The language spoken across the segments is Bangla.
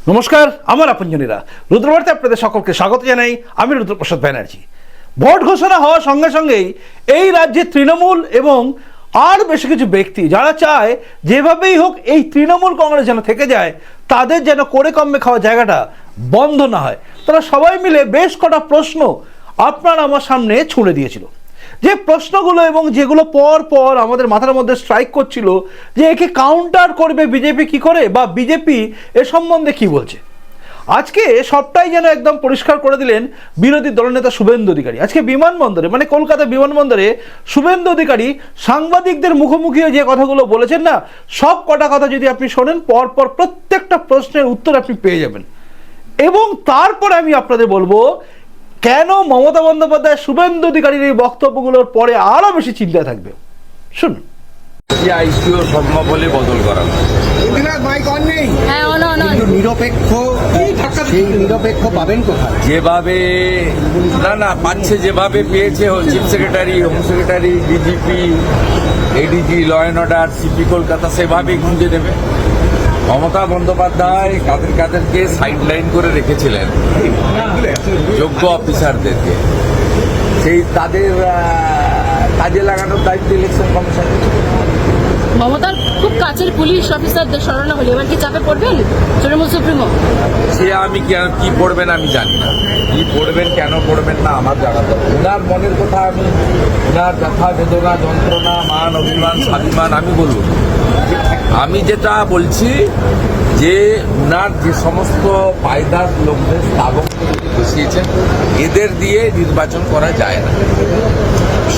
নমস্কার, আমার আপনজনীরা রুদ্রবার্তে আপনাদের সকলকে স্বাগত জানাই। আমি রুদ্রপ্রসাদ ব্যানার্জি। ভোট ঘোষণা হওয়ার সঙ্গে সঙ্গেই এই রাজ্যে তৃণমূল এবং আর বেশ কিছু ব্যক্তি যারা চায় যেভাবেই হোক এই তৃণমূল কংগ্রেস যেন থেকে যায়, তাদের যেন করে কমে খাওয়া জায়গাটা বন্ধ না হয়, তারা সবাই মিলে বেশ কটা প্রশ্ন আপনার আমার সামনে ছুঁড়ে দিয়েছিল। যে প্রশ্নগুলো এবং যেগুলো পর পর আমাদের মাথার মধ্যে স্ট্রাইক করছিল যে একে কাউন্টার করবে বিজেপি কি করে, বা বিজেপি এ সম্বন্ধে কি বলছে, আজকে সবটাই যেন একদম পরিষ্কার করে দিলেন বিরোধী দলনেতা শুভেন্দু অধিকারী। আজকে বিমানবন্দরে, মানে কলকাতা বিমানবন্দরে শুভেন্দু অধিকারী সাংবাদিকদের মুখোমুখি যে কথাগুলো বলেছেন না, সব কটা কথা যদি আপনি শোনেন, পরপর প্রত্যেকটা প্রশ্নের উত্তর আপনি পেয়ে যাবেন। এবং তারপরে আমি আপনাদের বলবো কেন মমতা বন্দ্যোপাধ্যায় শুভেন্দু অধিকারীর এই বক্তব্যগুলোর পরে আরো বেশি চিন্তা থাকবে। শুনুন। আইসিও সম্ভব হলে বদল করা নিরপেক্ষ সেই নিরপেক্ষ পাবেন কোথায়? যেভাবে না পাচ্ছে, যেভাবে পেয়েছে chief secretary, home secretary, DGP, ADG, law and order, CP Kolkata, সেভাবেই খুঁজে দেবে। মমতা বন্দ্যোপাধ্যায় কাদেরকে সাইডলাইন করে রেখেছিলেন, যোগ্য অফিসারদেরকে, সেই তাদের কাজে লাগানোর দায়িত্ব ইলেকশন কমিশন। মমতার খুব কাছের পুলিশ অফিসারদের সরানো হলে এবার কি চাপে পড়বেন তৃণমূল সুপ্রিমো? সে আমি কি পড়বেন আমি জানি না, কি পড়বেন কেন পড়বেন না আমার জানা দরকার। উনার মনের কথা আমি, উনার ব্যথা বেদনা যন্ত্রণা মান অভিমান স্বাভিমান আমি বলব। আমি যেটা বলছি যে উনার যে সমস্ত পায়দার লোকদের স্থাবক বসিয়েছেন, এদের দিয়ে নির্বাচন করা যায় না।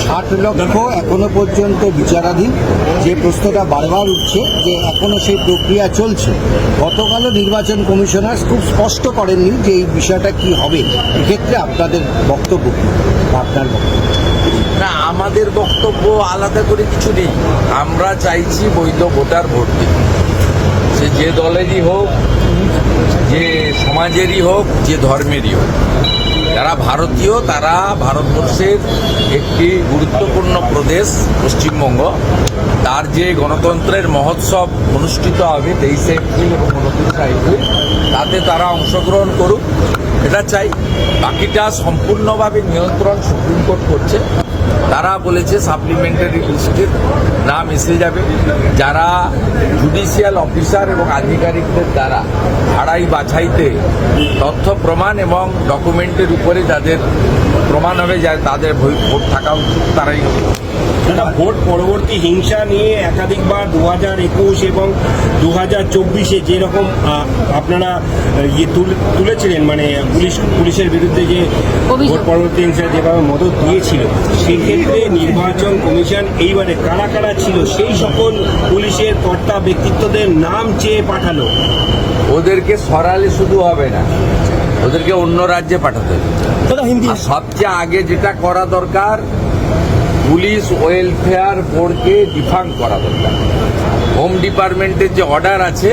60 লক্ষ এখনো পর্যন্ত বিচারাধীন, যে প্রশ্নটা বারবার উঠছে যে এখনো সেই প্রক্রিয়া চলছে। গতকালও নির্বাচন কমিশনার খুব স্পষ্ট করেননি যে এই বিষয়টা কি হবে। এক্ষেত্রে আপনাদের বক্তব্য কি? আপনার বক্তব্য? না, আমাদের বক্তব্য আলাদা করে কিছু নেই। আমরা চাইছি বৈধ ভোটার ভোট দিন, সে যে দলেরই হোক, যে সমাজেরই হোক, যে ধর্মেরই হোক। যারা ভারতীয় তারা ভারতবর্ষের একটি গুরুত্বপূর্ণ প্রদেশ পশ্চিমবঙ্গ, তার যে গণতন্ত্রের মহোৎসব অনুষ্ঠিত হবে 23 এপ্রিল এবং 29 এপ্রিল, তাতে তারা অংশগ্রহণ করুক, এটা চাই। বাকিটা সম্পূর্ণভাবে নিয়ন্ত্রণ সুপ্রিম কোর্ট করছে। তারা বলেছে সাপ্লিমেন্টারি লিস্টের নাম এসে যাবে যারা জুডিশিয়াল অফিসার এবং আধিকারিকদের দ্বারা ছাড়াই বাছাইতে তথ্য প্রমাণ এবং ডকুমেন্টের উপরে যাদের প্রমাণ হবে যা তাদের ভোট থাকা উচিত, তারাই হবে। ভোট পরবর্তী হিংসা নিয়ে একাধিকবার 2021 এবং 2024 যেরকম আপনারা তুলেছিলেন, মানে পুলিশের বিরুদ্ধে যে ভোট পরবর্তী হিংসা যেভাবে মদত দিয়েছিল, সেক্ষেত্রে নির্বাচন কমিশন এইবারে কারা কারা ছিল সেই সকল পুলিশের কর্তা ব্যক্তিত্বদের নাম চেয়ে পাঠালো। ওদেরকে সরালে শুধু হবে না, ওদেরকে অন্য রাজ্যে পাঠাতে হবে। সবচেয়ে আগে যেটা করা দরকার, পুলিশ ওয়েলফেয়ার বোর্ডকে ডিফাঙ্ক করা দরকার। হোম ডিপার্টমেন্টের যে অর্ডার আছে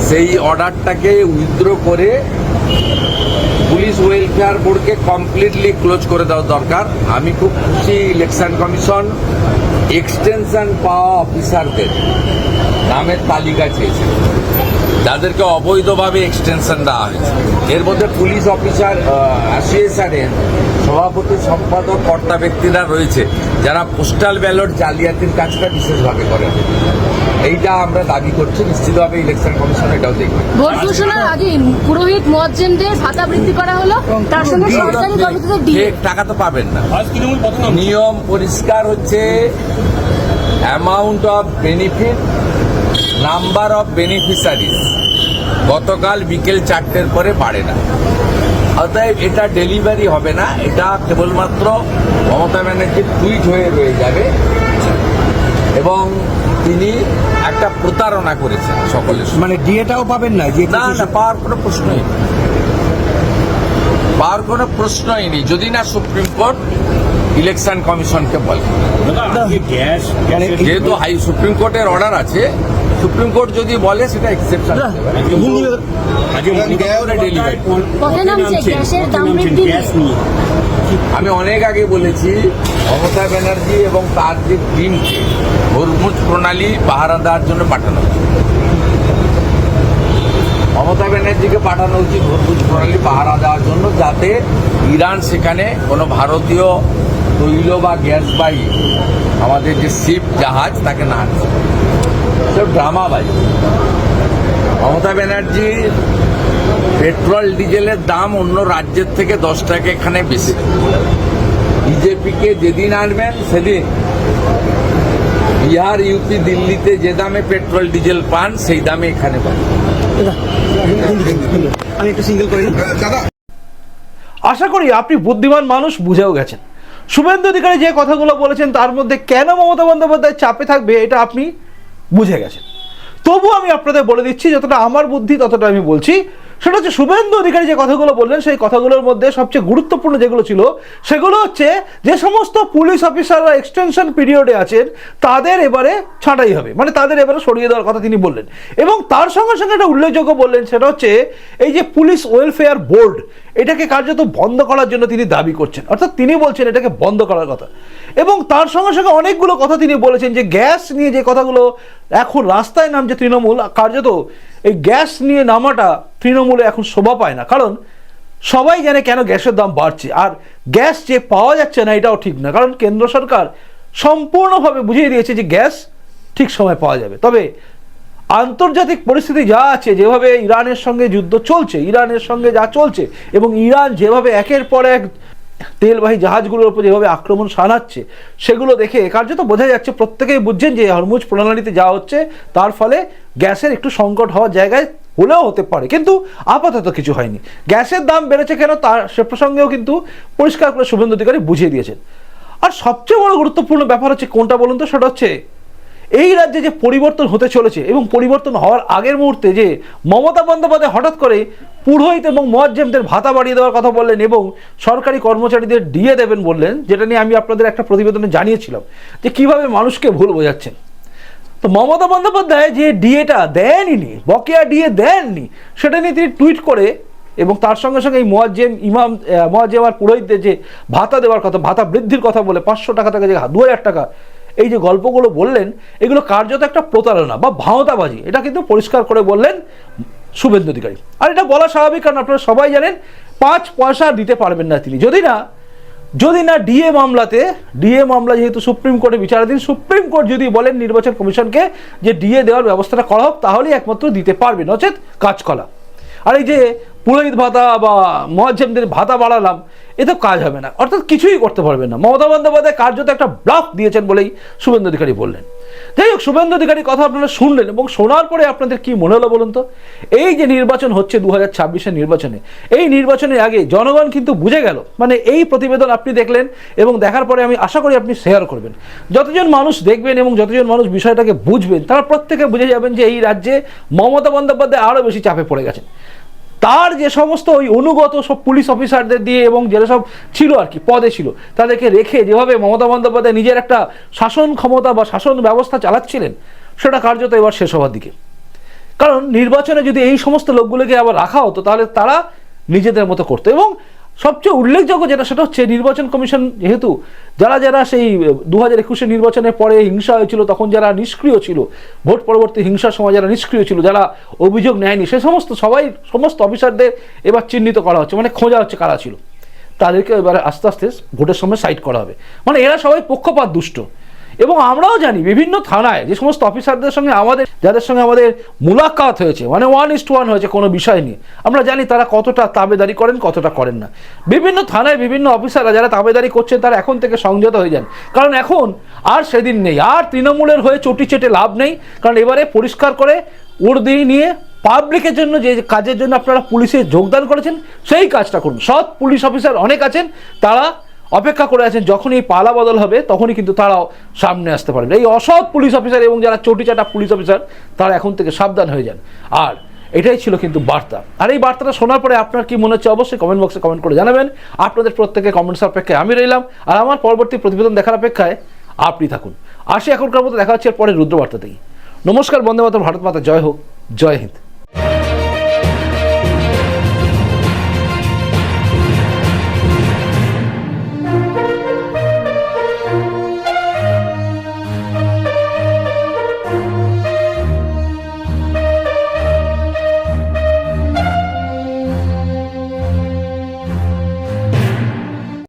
সেই অর্ডারটাকে উইথড্র করে পুলিশ ওয়েলফেয়ার বোর্ডকে কমপ্লিটলি ক্লোজ করে দেওয়া দরকার। আমি খুব খুশি ইলেকশন কমিশন এক্সটেনশন পাওয়া অফিসারদের নামের তালিকা চেয়েছে, যাদেরকে অবৈধভাবে এক্সটেনশন দেওয়া হয়েছে। এর মধ্যে পুলিশ অফিসার অ্যাসোসিয়েশনের সভাপতি, সম্পাদক, কর্তা ব্যক্তিরা রয়েছে যারা পোস্টাল ব্যালট জালিয়াতির কাজটা বিশেষভাবে করেন। এইটা আমরা দাবি করছি, নিশ্চিতভাবে ইলেকশন কমিশন এটাও দেখবে। ভোট ঘোষণার আগে পুরোহিত মুয়াজ্জিনদের ভাতা বৃদ্ধি করা হলো, তার সঙ্গে সরকারি কর্মীদের দিয়ে টাকা তো পাবেন না। নিয়ম পরিষ্কার হচ্ছে, amount of benefit, number of beneficiaries গতকাল বিকেল 4টের পরে বাড়ে না। অতএব এটা ডেলিভারি হবে না, এটা কেবলমাত্র মমতা ব্যানার্জির টুইট হয়ে রয়ে যাবে এবং তিনি একটা প্রতারণা করেছেন সকলের। মানে ডিএটাও পাবেন না? না, পাওয়ার কোনো প্রশ্নই নেই, পাওয়ার কোনো প্রশ্নই নেই যদি না সুপ্রিম কোর্ট ইলেকশন কমিশনকে বলে। যেহেতু সুপ্রিম কোর্টের অর্ডার আছে, সুপ্রিম কোর্ট যদি বলে সেটা এক্সেপশন। আমি অনেক আগে বলেছি মমতা ব্যানার্জি এবং তার যে টিমকে হরমুজ প্রণালী পাহারা দেওয়ার জন্য পাঠানো। মমতা ব্যানার্জিকে পাঠানো উচিত হরমুজ প্রণালী পাহারা দেওয়ার জন্য, যাতে ইরান সেখানে কোনো ভারতীয় তৈল বা গ্যাসবাহী আমাদের যে শিপ জাহাজ তাকে না আনছে। সব ড্রামাবাজি। মমতা ব্যানার্জির পেট্রোল ডিজেলের দাম অন্য রাজ্যের থেকে 10 টাকা এখানে বেশি। বিজেপিকে যেদিন আনবেন সেদিন বিহার, ইউপি, দিল্লিতে যে দামে পেট্রোল ডিজেল পান সেই দামে এখানে পান। আশা করি আপনি বুদ্ধিমান মানুষ, বুঝেও গেছেন শুভেন্দু অধিকারী যে কথাগুলো বলেছেন তার মধ্যে কেন মমতা বন্দ্যোপাধ্যায় চাপে থাকবে এটা আপনি বুঝে গেছেন। তবু আমি আপনাদের বলে দিচ্ছি, যতটা আমার বুদ্ধি ততটা আমি বলছি। সেটা হচ্ছে শুভেন্দু অধিকারী যে কথাগুলো বললেন সেই কথাগুলোর মধ্যে সবচেয়ে গুরুত্বপূর্ণ যেগুলো ছিল সেগুলো হচ্ছে যে সমস্ত পুলিশ অফিসাররা এক্সটেনশন পিরিয়ডে আছেন তাদের এবারে ছাঁটাই হবে, মানে তাদের এবারে সরিয়ে দেওয়ার কথা তিনি বললেন। এবং তার সঙ্গে সঙ্গে একটা উল্লেখযোগ্য বললেন, সেটা হচ্ছে এই যে পুলিশ ওয়েলফেয়ার বোর্ড এটাকে কার্যত বন্ধ করার জন্য তিনি দাবি করছেন, অর্থাৎ তিনি বলছেন এটাকে বন্ধ করার কথা। এবং তার সঙ্গে সঙ্গে অনেকগুলো কথা তিনি বলেছেন যে গ্যাস নিয়ে যে কথাগুলো এখন রাস্তায় নামছে তৃণমূল, কার্যত এই গ্যাস নিয়ে নামাটা তৃণমূলে এখন শোভা পায় না, কারণ সবাই জানে কেন গ্যাসের দাম বাড়ছে। আর গ্যাস যে পাওয়া যাচ্ছে না এটাও ঠিক না, কারণ কেন্দ্র সরকার সম্পূর্ণভাবে বুঝিয়ে দিয়েছে যে গ্যাস ঠিক সময় পাওয়া যাবে। তবে আন্তর্জাতিক পরিস্থিতি যা আছে, যেভাবে ইরানের সঙ্গে যুদ্ধ চলছে, ইরানের সঙ্গে যা চলছে, এবং ইরান যেভাবে একের পর এক তেলবাহী জাহাজগুলোর উপর যেভাবে আক্রমণ শানাচ্ছে, সেগুলো দেখে কার্যত বোঝা যাচ্ছে, প্রত্যেকেই বুঝছেন যে হরমুজ প্রণালীতে যা হচ্ছে তার ফলে গ্যাসের একটু সংকট হওয়ার জায়গায় হলেও হতে পারে, কিন্তু আপাতত কিছু হয়নি। গ্যাসের দাম বেড়েছে কেন তার সে প্রসঙ্গেও কিন্তু পরিষ্কার করে শুভেন্দু অধিকারী বুঝিয়ে দিয়েছেন। আর সবচেয়ে বড় গুরুত্বপূর্ণ ব্যাপার হচ্ছে কোনটা বলুন তো, সেটা হচ্ছে এই রাজ্যে যে পরিবর্তন হতে চলেছে এবং পরিবর্তন হওয়ার আগের মুহূর্তে যে মমতা বন্দ্যোপাধ্যায় হঠাৎ করে পুরোহিত এবং মুয়াজ্জেমদের ভাতা বাড়িয়ে দেওয়ার কথা বললেন এবং সরকারি কর্মচারীদের ডিএ দেবেন বললেন, যেটা নিয়ে আমি আপনাদের একটা প্রতিবেদনে জানিয়েছিলাম যে কিভাবে মানুষকে ভুল বোঝাচ্ছেন। তো মমতা বন্দ্যোপাধ্যায় যে ডিএটা দেননি, বকেয়া ডিএ দেননি, সেটা নিয়ে তিনি টুইট করে এবং তার সঙ্গে সঙ্গে এই মুয়াজ্জেম আর পুরোহিতদের যে ভাতা দেওয়ার কথা, ভাতা বৃদ্ধির কথা বলে 500 টাকা থেকে যে 2000 টাকা, এই যে গল্পগুলো বললেন এগুলো কার্যত একটা প্রতারণা বা ভাওতাবাজি, এটা কিন্তু পরিষ্কার করে বললেন শুভেন্দু অধিকারী। আর এটা বলা স্বাভাবিক, কারণ আপনারা সবাই জানেন 5 পয়সা দিতে পারবেন না তিনি, যদি না ডিএ মামলা যেহেতু সুপ্রিম কোর্টে বিচারাধীন, সুপ্রিম কোর্ট যদি বলেন নির্বাচন কমিশনকে যে ডিএ দেওয়ার ব্যবস্থাটা করা হোক, তাহলেই একমাত্র দিতে পারবেন, নচেত কাজকলা। আর এই যে পুরোহিত ভাতা বা মুয়াজ্জেমদের ভাতা বাড়ালাম, এ তো কাজ হবে না, অর্থাৎ কিছুই করতে পারবেন না। মমতা বন্দ্যোপাধ্যায় কার্যত একটা ব্লক দিয়েছেন বলেই শুভেন্দু অধিকারী বললেন। যাই হোক, শুভেন্দু অধিকারীর কথা আপনারা শুনলেন এবং শোনার পরে আপনাদের কি মনে হলো বলুন তো? এই যে নির্বাচন হচ্ছে 2026-এর নির্বাচনে, এই নির্বাচনের আগে জনগণ কিন্তু বুঝে গেল, মানে এই প্রতিবেদন আপনি দেখলেন এবং দেখার পরে আমি আশা করি আপনি শেয়ার করবেন। যতজন মানুষ দেখবেন এবং যতজন মানুষ বিষয়টাকে বুঝবেন, তারা প্রত্যেকে বুঝে যাবেন যে এই রাজ্যে মমতা বন্দ্যোপাধ্যায় আরও বেশি চাপে পড়ে গেছেন। তার যে সমস্ত ওই অনুগত সব পুলিশ অফিসারদের দিয়ে এবং যেটা সব ছিল আর কি পদে ছিল, তাদেরকে রেখে যেভাবে মমতা বন্দ্যোপাধ্যায় নিজের একটা শাসন ক্ষমতা বা শাসন ব্যবস্থা চালাচ্ছিলেন, সেটা কার্যত এবার শেষ হওয়ার দিকে। কারণ নির্বাচনে যদি এই সমস্ত লোকগুলোকে আবার রাখা হতো, তাহলে তারা নিজেদের মতো করতো। এবং সবচেয়ে উল্লেখযোগ্য যেটা, সেটা হচ্ছে নির্বাচন কমিশন যেহেতু যারা সেই 2021 নির্বাচনের পরে হিংসা হয়েছিল, তখন যারা নিষ্ক্রিয় ছিল, ভোট পরবর্তী হিংসার সময় যারা নিষ্ক্রিয় ছিল, যারা অভিযোগ নেয়নি, সে সমস্ত অফিসারদের এবার চিহ্নিত করা হচ্ছে, মানে খোঁজা হচ্ছে কারা ছিল, তাদেরকে এবার আস্তে আস্তে ভোটের সময় সাইড করা হবে। মানে এরা সবাই পক্ষপাত দুষ্ট। এবং আমরাও জানি বিভিন্ন থানায় যে সমস্ত অফিসারদের সঙ্গে যাদের সঙ্গে আমাদের মুলাকাত হয়েছে, মানে 1:1 হয়েছে কোনো বিষয় নিয়ে, আমরা জানি তারা কতটা তাবেদারি করেন, কতটা করেন না। বিভিন্ন থানায় বিভিন্ন অফিসাররা যারা তাবেদারি করছেন তারা এখন থেকে সংযত হয়ে যান, কারণ এখন আর সেদিন নেই, আর তৃণমূলের হয়ে চটি চেটে লাভ নেই। কারণ এবারে পরিষ্কার করে উর্দি নিয়ে পাবলিকের জন্য যে কাজের জন্য আপনারা পুলিশে যোগদান করেছেন সেই কাজটা করুন। সৎ পুলিশ অফিসার অনেক আছেন, তারা অপেক্ষা করে আছেন, যখন এই পালা বদল হবে তখনই কিন্তু তারাও সামনে আসতে পারবেন। এই অসৎ পুলিশ অফিসার এবং যারা চটিচাটা পুলিশ অফিসার, তারা এখন থেকে সাবধান হয়ে যান। আর এটাই ছিল কিন্তু বার্তা। আর এই বার্তাটা শোনার পরে আপনার কি মনে হচ্ছে অবশ্যই কমেন্ট বক্সে কমেন্ট করে জানাবেন। আপনাদের প্রত্যেকে কমেন্টস অপেক্ষায় আমি রইলাম, আর আমার পরবর্তী প্রতিবেদন দেখার অপেক্ষায় আপনি থাকুন। আসি এখনকার মতো দেখা হচ্ছে পরে রুদ্রবার্তাতেই। নমস্কার, বন্দে মাতরম, ভারত মাতা জয় হোক, জয় হিন্দ।